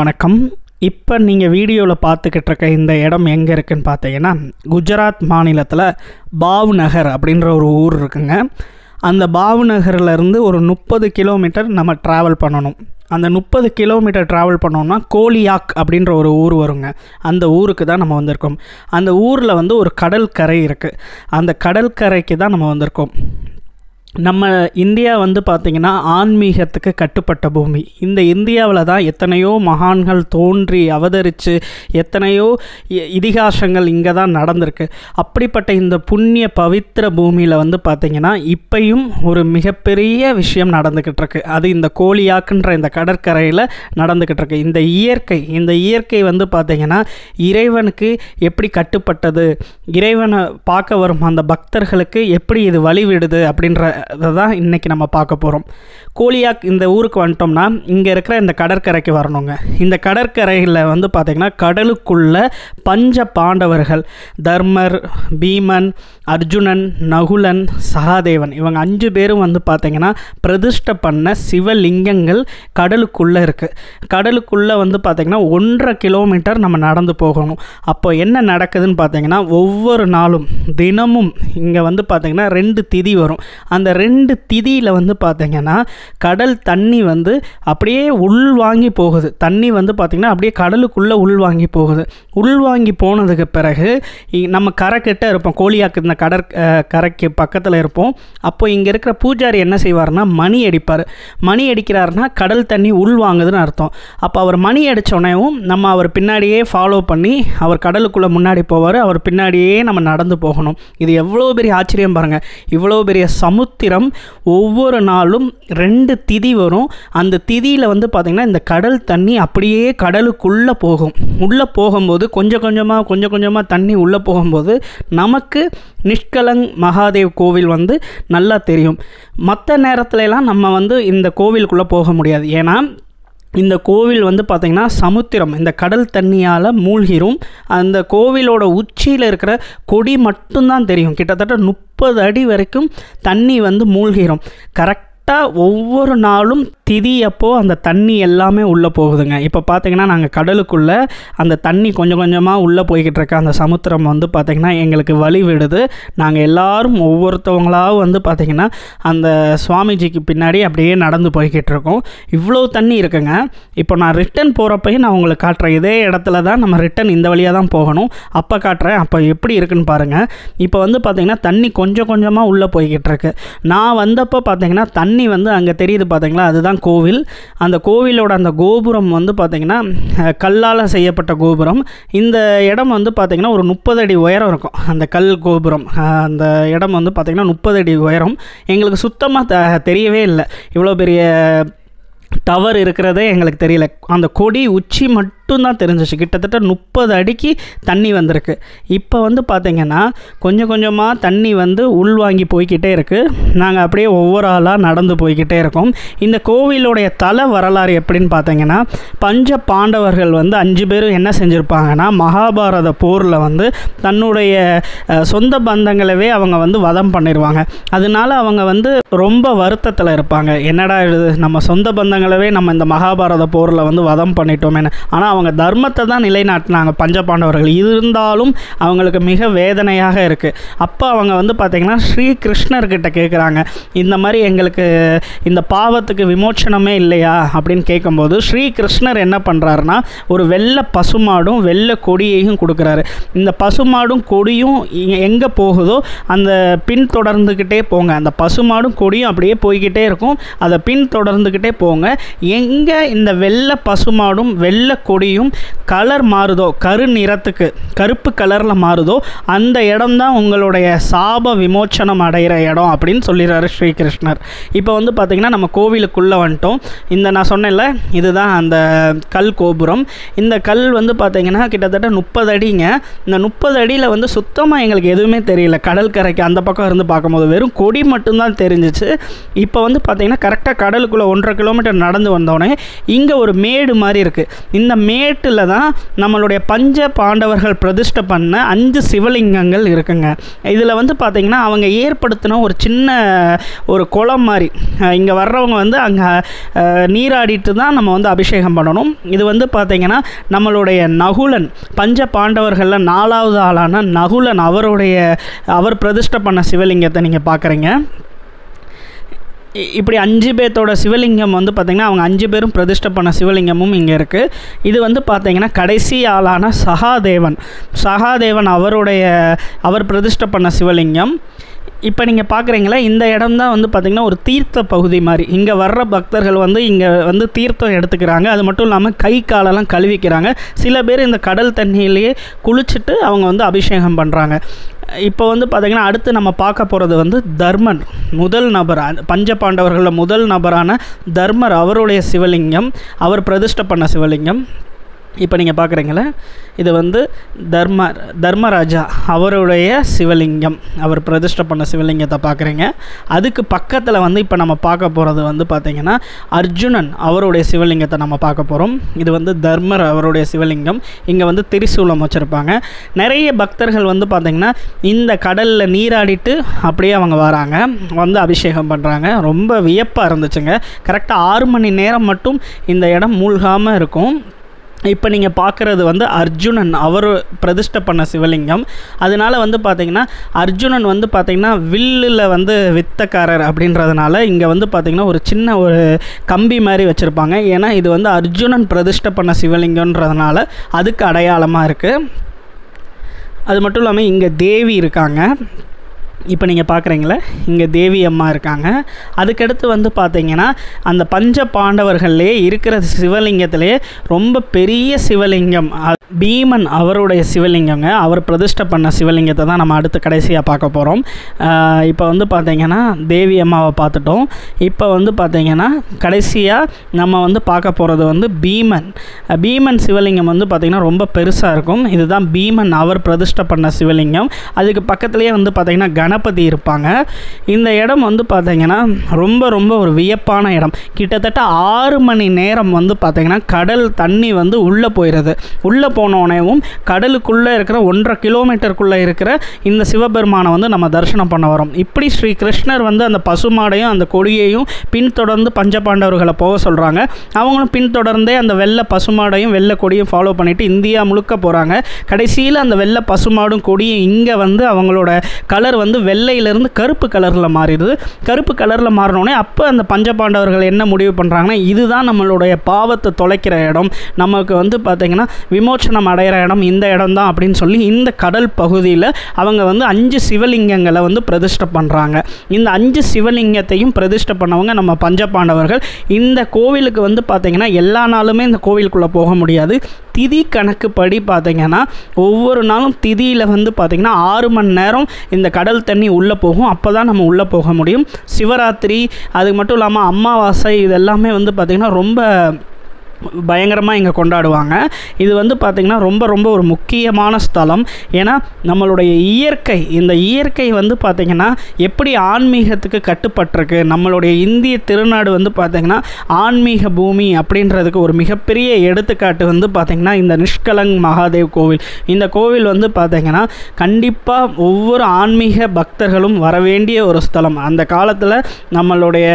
வணக்கம். இப்போ நீங்கள் வீடியோவில் பார்த்துக்கிட்டு இருக்க இந்த இடம் எங்கே இருக்குதுன்னு பார்த்தீங்கன்னா, குஜராத் மாநிலத்தில் பாவ்நகர் அப்படின்ற ஒரு ஊர் இருக்குங்க. அந்த பாவ்நகர்லேருந்து ஒரு 30 கிலோமீட்டர் நம்ம ட்ராவல் பண்ணணும். அந்த 30 கிலோமீட்டர் ட்ராவல் பண்ணோம்னா கோலியாக் அப்படின்ற ஒரு ஊர் வருங்க. அந்த ஊருக்கு தான் நம்ம வந்திருக்கோம். அந்த ஊரில் ஒரு கடற்கரை இருக்குது. அந்த கடற்கரைக்கு தான் நம்ம வந்திருக்கோம். நம்ம இந்தியா பார்த்திங்கன்னா ஆன்மீகத்துக்கு கட்டுப்பட்ட பூமி. இந்த இந்தியாவில் தான் எத்தனையோ மகான்கள் தோன்றி அவதரித்து எத்தனையோ இதிகாசங்கள் இங்கே தான் நடந்திருக்கு. அப்படிப்பட்ட இந்த புண்ணிய பவித்திர பூமியில் பார்த்திங்கன்னா இப்பையும் ஒரு மிகப்பெரிய விஷயம் நடந்துக்கிட்டு இருக்கு. அது இந்த கோலியாக்குன்ற இந்த கடற்கரையில் நடந்துக்கிட்டு இருக்கு. இந்த இயற்கை பார்த்திங்கன்னா இறைவனுக்கு எப்படி கட்டுப்பட்டது, இறைவனை பார்க்க வரும் அந்த பக்தர்களுக்கு எப்படி இது வழிவிடுது அப்படின்ற தான் இன்றைக்கி நம்ம பார்க்க போகிறோம். கோலியாக் இந்த ஊருக்கு வந்துட்டோம்னா இங்கே இருக்கிற இந்த கடற்கரைக்கு வரணுங்க. இந்த கடற்கரையில் பார்த்திங்கன்னா கடலுக்குள்ள பஞ்ச பாண்டவர்கள் தர்மர், பீமன், அர்ஜுனன், நகுலன், சகாதேவன் இவங்க 5 பேரும் பார்த்திங்கன்னா பிரதிஷ்டை பண்ண சிவலிங்கங்கள் கடலுக்குள்ளே இருக்குது. கடலுக்குள்ளே பார்த்திங்கன்னா 1.5 கிலோமீட்டர் நம்ம நடந்து போகணும். அப்போ என்ன நடக்குதுன்னு பார்த்திங்கன்னா ஒவ்வொரு நாளும் தினமும் இங்கே பார்த்திங்கன்னா 2 திதி வரும். அந்த 2 திதியில் பார்த்திங்கன்னா கடல் தண்ணி அப்படியே உள்வாங்கி போகுது. தண்ணி பார்த்திங்கன்னா அப்படியே கடலுக்குள்ளே உள்வாங்கி போகுது. உள்வாங்கி போனதுக்கு பிறகு நம்ம கரைக்கிட்ட இருப்போம். கோலியாக்கு இந்த கரைக்கு பக்கத்தில் இருப்போம். அப்போ இங்கே இருக்கிற பூஜாரி என்ன செய்வார்னா மணி அடிப்பார். மணி அடிக்கிறாருன்னா கடல் தண்ணி உள்வாங்குதுன்னு அர்த்தம். அப்போ அவர் மணி அடித்தோடனேவும் நம்ம அவர் பின்னாடியே ஃபாலோ பண்ணி அவர் கடலுக்குள்ளே முன்னாடி போவார். அவர் பின்னாடியே நம்ம நடந்து போகணும். இது எவ்வளோ பெரிய ஆச்சரியம் பாருங்கள். இவ்வளோ பெரிய சமுத்திரம் ஒவ்வொரு நாளும் 2 திதி வரும். அந்த திதியில் பார்த்திங்கன்னா இந்த கடல் தண்ணி அப்படியே கடலுக்குள்ளே போகும். உள்ளே போகும்போது கொஞ்சம் கொஞ்சமாக தண்ணி உள்ளே போகும்போது நமக்கு நிஷ்கலங் மகாதேவ் கோவில் நல்லா தெரியும். மற்ற நேரத்துலலாம் நம்ம இந்த கோவிலுக்குள்ளே போக முடியாது. ஏன்னா இந்த கோவில் பார்த்திங்கன்னா சமுத்திரம் இந்த கடல் தண்ணியால் மூழ்கிரும். அந்த கோவிலோட உச்சியில் இருக்கிற கொடி மட்டும்தான் தெரியும். கிட்டத்தட்ட 30 அடி வரைக்கும் தண்ணி மூழ்கிரும். கரெக்டாக ஒவ்வொரு நாளும் திதி அப்போ அந்த தண்ணி எல்லாமே உள்ளே போகுதுங்க. இப்போ பார்த்திங்கன்னா நாங்கள் கடலுக்குள்ளே அந்த தண்ணி கொஞ்சம் கொஞ்சமாக உள்ளே போய்கிட்டு இருக்க அந்த சமுத்திரம் பார்த்திங்கன்னா எங்களுக்கு வழி விடுது. நாங்கள் எல்லோரும் ஒவ்வொருத்தவங்களாக பார்த்திங்கன்னா அந்த சுவாமிஜிக்கு பின்னாடி அப்படியே நடந்து போய்கிட்டு இருக்கோம். இவ்வளோ தண்ணி இருக்குங்க. இப்போ நான் ரிட்டன் போகிறப்பையும் நான் உங்களுக்கு காட்டுறேன். இதே இடத்துல தான் நம்ம ரிட்டன் இந்த வழியாக தான் போகணும். அப்போ காட்டுறேன். அப்போ எப்படி இருக்குன்னு பாருங்கள். இப்போ பார்த்திங்கன்னா தண்ணி கொஞ்சம் கொஞ்சமாக உள்ளே போய்கிட்டு இருக்கு. நான் வந்தப்போ பார்த்திங்கன்னா தண்ணி அங்கே தெரியுது பார்த்திங்களா, அதுதான் கோவில். அந்த கோவிலோட அந்த கோபுரம் பார்த்திங்கன்னா கல்லால் செய்யப்பட்ட கோபுரம். இந்த இடம் பார்த்திங்கன்னா ஒரு 30 அடி உயரம் இருக்கும். அந்த கல் கோபுரம் அந்த இடம் பார்த்திங்கன்னா 30 அடி உயரம். எங்களுக்கு சுத்தமாக தெரியவே இல்லை இவ்வளோ பெரிய டவர் இருக்கிறதே எங்களுக்கு தெரியல. அந்த கொடி உச்சி மட்டும்தான் தெரிஞ்சிச்சு. கிட்டத்தட்ட 30 அடிக்கு தண்ணி வந்திருக்கு. இப்போ பார்த்திங்கன்னா கொஞ்சம் கொஞ்சமாக தண்ணி உள்வாங்கி போய்கிட்டே இருக்குது. நாங்கள் அப்படியே ஒவ்வொரு ஆளாக நடந்து போய்கிட்டே இருக்கோம். இந்த கோவிலுடைய தல வரலாறு எப்படின்னு பார்த்திங்கன்னா பஞ்ச பாண்டவர்கள் 5 பேரும் என்ன செஞ்சுருப்பாங்கன்னா மகாபாரத போரில் தன்னுடைய சொந்த பந்தங்களவே அவங்க வதம் பண்ணிடுவாங்க. அதனால அவங்க ரொம்ப வருத்தத்தில் இருப்பாங்க. என்னடா இது நம்ம சொந்த பந்தங்களவே நம்ம இந்த மகாபாரத போரில் வதம் பண்ணிட்டோமேனு. ஆனால் அவங்க தர்மத்தை தான் நிலைநாட்டினாங்க பஞ்ச பாண்டவர்கள். இருந்தாலும் அவங்களுக்கு மிக வேதனையாக இருக்குது. அப்போ அவங்க பார்த்திங்கன்னா ஸ்ரீ கிருஷ்ணர்கிட்ட கேட்குறாங்க, இந்த மாதிரி எங்களுக்கு இந்த பாவத்துக்கு விமோச்சனமே இல்லையா அப்படின்னு கேட்கும்போது ஸ்ரீ கிருஷ்ணர் என்ன பண்ணுறாருன்னா ஒரு வெள்ளை பசுமாடும் வெள்ளை கொடியையும் கொடுக்குறாரு. இந்த பசுமாடும் கொடியும் எங்கே போகுதோ அந்த பின் தொடர்ந்துக்கிட்டே போங்க. அந்த பசுமாடும் கொடியும் அப்படியே போய்கிட்டே இருக்கும். அதை பின் தொடர்ந்துக்கிட்டே போங்க. எங்கே இந்த வெள்ளை பசுமாடும் வெள்ளை கொடியும் கலர் மாறுதோ, கரு நிறத்துக்கு கருப்பு கலரில் மாறுதோ அந்த இடம்தான் உங்களுடைய சாப விமோச்சனம் அடைகிற இடம் அப்படின்னு சொல்லிடுறாரு ஸ்ரீகிருஷ்ணர். இப்போ பார்த்திங்கன்னா நம்ம கோவிலுக்குள்ளே வந்துட்டோம். இந்த நான் சொன்னேன்ல இதுதான் அந்த கல் கோபுரம். இந்த கல் பார்த்திங்கன்னா கிட்டத்தட்ட 30 அடிங்க. இந்த 30 அடியில் சுத்தமாக எங்களுக்கு எதுவுமே தெரியல. கடற்கரைக்கு அந்த பக்கம் இருந்து பார்க்கும்போது வெறும் கொடி மட்டும்தான் தெரிஞ்சிச்சு. இப்போ பார்த்திங்கன்னா கரெக்டாக கடலுக்குள்ளே 1.5 கிலோமீட்டர் நடந்து வந்தோடனே இங்கே ஒரு மேடு மாதிரி இருக்குது. இந்த மேட்டில் தான் நம்மளுடைய பஞ்ச பாண்டவர்கள் பிரதிஷ்டை பண்ண 5 சிவலிங்கங்கள் இருக்குங்க. இதில் வந்து பார்த்திங்கன்னா அவங்க ஏற்படுத்தின ஒரு சின்ன ஒரு குளம் மாதிரி, இங்கே வர்றவங்க வந்து அங்கே நீராடிட்டு தான் நம்ம வந்து அபிஷேகம் பண்ணணும். இது வந்து பார்த்திங்கன்னா நம்மளுடைய நகுலன், பஞ்ச பாண்டவர்களில் 4வது ஆளான நகுலன் அவர் பிரதிஷ்டை பண்ண சிவலிங்கத்தை நீங்கள் பார்க்குறீங்க. இப்படி 5 பேர்த்தோட சிவலிங்கம் வந்து பார்த்திங்கன்னா அவங்க 5 பேரும் பிரதிஷ்டை பண்ண சிவலிங்கமும் இங்கே இருக்குது. இது வந்து பார்த்திங்கன்னா கடைசி ஆளான சகாதேவன் அவர் பிரதிஷ்டை பண்ண சிவலிங்கம். இப்போ நீங்கள் பார்க்குறீங்களா, இந்த இடம் தான் வந்து பார்த்திங்கன்னா ஒரு தீர்த்த பகுதி மாதிரி. இங்கே வர்ற பக்தர்கள் வந்து இங்கே வந்து தீர்த்தம் எடுத்துக்கிறாங்க. அது மட்டும் இல்லாமல் கை காலெல்லாம் கழுவிக்கிறாங்க. சில பேர் இந்த கடல் தண்ணியிலேயே குளிச்சுட்டு அவங்க வந்து அபிஷேகம் பண்ணுறாங்க. இப்போ வந்து பார்த்திங்கன்னா அடுத்து நம்ம பார்க்க போகிறது வந்து தர்மன், முதல் நபர், பஞ்ச பாண்டவர்களில் முதல் நபரான தர்மர், அவருடைய சிவலிங்கம், அவர் பிரதிஷ்டை பண்ண சிவலிங்கம். இப்போ நீங்கள் பார்க்குறீங்களே, இது வந்து தர்மராஜா அவருடைய சிவலிங்கம், அவர் பிரதிஷ்டை பண்ண சிவலிங்கத்தை பார்க்குறீங்க. அதுக்கு பக்கத்தில் வந்து இப்போ நம்ம பார்க்க போகிறது வந்து பார்த்திங்கன்னா அர்ஜுனன் அவருடைய சிவலிங்கத்தை நம்ம பார்க்க போகிறோம். இது வந்து தர்மர் அவருடைய சிவலிங்கம். இங்கே வந்து திரிசூலம் வச்சுருப்பாங்க. நிறைய பக்தர்கள் வந்து பார்த்திங்கன்னா இந்த கடலில் நீராடிட்டு அப்படியே அவங்க வராங்க, வந்து அபிஷேகம் பண்ணுறாங்க. ரொம்ப வியப்பாக இருந்துச்சுங்க. கரெக்டாக 6 மணி நேரம் மட்டும் இந்த இடம் மூழ்காமல் இருக்கும். இப்போ நீங்கள் பார்க்குறது வந்து அர்ஜுனன் அவர் பிரதிஷ்டை பண்ண சிவலிங்கம். அதனால் வந்து பார்த்திங்கன்னா அர்ஜுனன் வந்து பார்த்திங்கன்னா வில்லில் வந்து வித்தக்காரர் அப்படின்றதுனால இங்கே வந்து பார்த்திங்கன்னா ஒரு சின்ன ஒரு கம்பி மாதிரி வச்சுருப்பாங்க. ஏன்னா இது வந்து அர்ஜுனன் பிரதிஷ்டை பண்ண சிவலிங்கன்றதுனால அதுக்கு அடையாளமாக இருக்குது. அது மட்டும் இல்லாமல் இங்கே தேவி இருக்காங்க. இப்போ நீங்கள் பார்க்குறீங்களே, இங்கே தேவி அம்மா இருக்காங்க. அதுக்கடுத்து வந்து பார்த்திங்கன்னா அந்த பஞ்ச பாண்டவர்கள்லேயே இருக்கிற சிவலிங்கத்திலே ரொம்ப பெரிய சிவலிங்கம் பீமன் அவருடைய சிவலிங்கங்க. அவர் பிரதிஷ்டை பண்ண சிவலிங்கத்தை தான் நம்ம அடுத்து கடைசியாக பார்க்க போகிறோம். இப்போ வந்து பார்த்திங்கன்னா தேவி அம்மாவை பார்த்துட்டோம். இப்போ வந்து பார்த்திங்கன்னா கடைசியாக நம்ம வந்து பார்க்க போகிறது வந்து பீமன் சிவலிங்கம் வந்து பார்த்திங்கன்னா ரொம்ப பெருசாக இருக்கும். இதுதான் பீமன் அவர் பிரதிஷ்டை பண்ண சிவலிங்கம். அதுக்கு பக்கத்துலேயே வந்து பார்த்திங்கன்னா கணபதி இருப்பாங்க. இந்த இடம் வந்து பார்த்திங்கன்னா ரொம்ப ரொம்ப ஒரு வியப்பான இடம். கிட்டத்தட்ட 6 மணி நேரம் வந்து பார்த்திங்கன்னா கடல் தண்ணி வந்து உள்ளே போயிடுது. உள்ளே போனோடனேவும் கடலுக்குள்ளே இருக்கிற 1.5 கிலோமீட்டருக்குள்ளே இருக்கிற இந்த சிவபெருமானை வந்து நம்ம தரிசனம் பண்ண வரோம். இப்படி ஸ்ரீ கிருஷ்ணர் வந்து அந்த பசுமாடையும் அந்த கொடியையும் பின்தொடர்ந்து பஞ்சபாண்டவர்களை போக சொல்கிறாங்க. அவங்களும் பின்தொடர்ந்தே அந்த வெள்ளை பசுமாடையும் வெள்ளை கொடியும் ஃபாலோ பண்ணிவிட்டு இந்தியா முழுக்க போகிறாங்க. கடைசியில் அந்த வெள்ளை பசுமாடும் கொடியும் இங்கே வந்து அவங்களோட கலர் வந்து வெள்ளையிலேருந்து கருப்பு கலரில் மாறிடுது. கருப்பு கலரில் மாறினோடனே அப்போ அந்த பஞ்சபாண்டவர்கள் என்ன முடிவு பண்ணுறாங்கன்னா, இதுதான் நம்மளுடைய பாவத்தை தொலைக்கிற இடம், நமக்கு வந்து பார்த்திங்கன்னா விமோச்சனம் அடைகிற இடம் இந்த இடம் தான் அப்படின்னு சொல்லி இந்த கடல் பகுதியில் அவங்க வந்து 5 சிவலிங்கங்களை வந்து பிரதிஷ்டை பண்ணுறாங்க. இந்த 5 சிவலிங்கத்தையும் பிரதிஷ்டை பண்ணவங்க நம்ம பஞ்சபாண்டவர்கள். இந்த கோவிலுக்கு வந்து பார்த்திங்கன்னா எல்லா நாளுமே இந்த கோவிலுக்குள்ளே போக முடியாது. திதி கணக்குப்படி பார்த்திங்கன்னா ஒவ்வொரு நாளும் திதியில் வந்து பார்த்திங்கன்னா 6 மணி நேரம் இந்த கடல் தண்ணி உள்ளே போகும். அப்போ தான் நம்ம உள்ளே போக முடியும். சிவராத்திரி, அது மட்டும் இல்லாமல் அமாவாசை, இதெல்லாமே வந்து பார்த்திங்கன்னா ரொம்ப பயங்கரமாக இங்கே கொண்டாடுவாங்க. இது வந்து பார்த்திங்கன்னா ரொம்ப ரொம்ப ஒரு முக்கியமான ஸ்தலம். ஏன்னா நம்மளுடைய இந்த இயற்கை வந்து பார்த்திங்கன்னா எப்படி ஆன்மீகத்துக்கு கட்டுப்பட்டிருக்கு. நம்மளுடைய இந்திய திருநாடு வந்து பார்த்திங்கன்னா ஆன்மீக பூமி அப்படின்றதுக்கு ஒரு மிகப்பெரிய எடுத்துக்காட்டு வந்து பார்த்திங்கன்னா இந்த நிஷ்கலங் மகாதேவ் கோவில். இந்த கோவில் வந்து பார்த்திங்கன்னா கண்டிப்பாக ஒவ்வொரு ஆன்மீக பக்தர்களும் வரவேண்டிய ஒரு ஸ்தலம். அந்த காலத்தில் நம்மளுடைய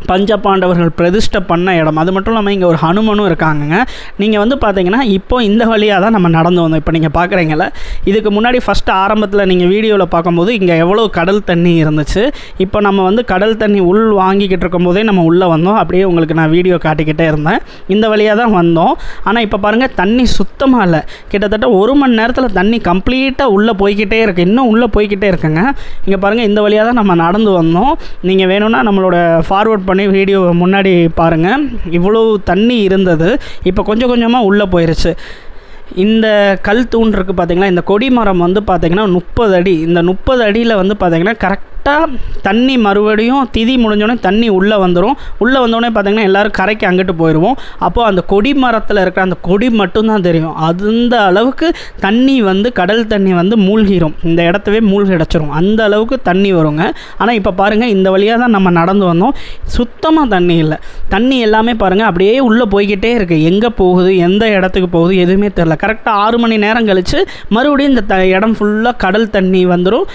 பஞ்சபாண்டவர்கள் பிரதிஷ்டை பண்ண இடம். அது மட்டும் இல்லாமல் இங்கே ஒரு ஹனுமனும் இருக்காங்கங்க. நீங்கள் வந்து பார்த்தீங்கன்னா இப்போ இந்த வழியாக தான் நம்ம நடந்து வந்தோம். இப்போ நீங்கள் பார்க்குறீங்கள, இதுக்கு முன்னாடி ஃபஸ்ட்டு ஆரம்பத்தில் நீங்கள் வீடியோவில் பார்க்கும்போது இங்கே எவ்வளோ கடல் தண்ணி இருந்துச்சு. இப்போ நம்ம வந்து கடல் தண்ணி உள் வாங்கிக்கிட்டு இருக்கும்போதே நம்ம உள்ளே வந்தோம். அப்படியே உங்களுக்கு நான் வீடியோ காட்டிக்கிட்டே இருந்தேன். இந்த வழியாக தான் வந்தோம். ஆனால் இப்போ பாருங்கள், தண்ணி சுத்தமாக இல்லை. கிட்டத்தட்ட 1 மணி நேரத்தில் தண்ணி கம்ப்ளீட்டாக உள்ளே போய்கிட்டே இருக்குது. இன்னும் உள்ளே போய்கிட்டே இருக்குங்க. இங்கே பாருங்கள், இந்த வழியாக தான் நம்ம நடந்து வந்தோம். நீங்கள் வேணும்னா நம்மளோட ஃபார்வர்ட் பண்ணி வீடியோ முன்னாடி பாருங்கள். இவ்வளோ தண்ணி இருந்தது, இப்போ கொஞ்சம் கொஞ்சமாக உள்ளே போயிடுச்சு. இந்த கல் தூண் இருக்குது பார்த்தீங்களா, இந்த கொடி மரம் வந்து பார்த்திங்கன்னா 30 அடி. இந்த 30 அடியில் வந்து பார்த்திங்கன்னா கரெக்டாக கரெக்டாக தண்ணி மறுபடியும் திதி முடிஞ்சோடனே தண்ணி உள்ளே வந்துடும். உள்ளே வந்தோடனே பார்த்திங்கன்னா எல்லோரும் கரைக்கு அங்கிட்டு போயிடுவோம். அப்போது அந்த கொடி மரத்தில் இருக்கிற அந்த கொடி மட்டும்தான் தெரியும். அந்த அளவுக்கு தண்ணி வந்து கடல் தண்ணி வந்து மூழ்கிடும், இந்த இடத்தவே மூழ்கிடச்சிரும், அந்த அளவுக்கு தண்ணி வருங்க. ஆனால் இப்போ பாருங்கள், இந்த வழியாக தான் நம்ம நடந்து வந்தோம், சுத்தமாக தண்ணி இல்லை. தண்ணி எல்லாமே பாருங்கள் அப்படியே உள்ளே போய்கிட்டே இருக்குது. எங்கே போகுது, எந்த இடத்துக்கு போகுது எதுவுமே தெரில. கரெக்டாக 6 மணி நேரம் கழித்து மறுபடியும் இந்த இடம் ஃபுல்லாக கடல் தண்ணி வந்துடும்.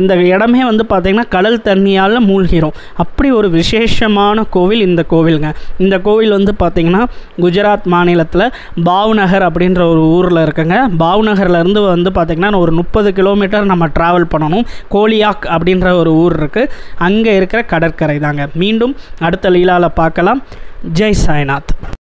இந்த இடமே வந்து பார்த்திங்கன்னா கடல் தண்ணியால் மூழ்கிடும். அப்படி ஒரு விசேஷமான கோவில் இந்த கோவிலுங்க. இந்த கோவில் வந்து பார்த்திங்கன்னா குஜராத் மாநிலத்தில் பாவ்நகர் அப்படின்ற ஒரு ஊரில் இருக்குங்க. பாவ்நகர்லேருந்து வந்து பார்த்திங்கன்னா ஒரு 30 கிலோமீட்டர் நம்ம ட்ராவல் பண்ணணும். கோலியாக் அப்படின்ற ஒரு ஊர் இருக்குது, அங்கே இருக்கிற கடற்கரை தாங்க. மீண்டும் அடுத்த லீலாவில் பார்க்கலாம். ஜெய் சாய்நாத்.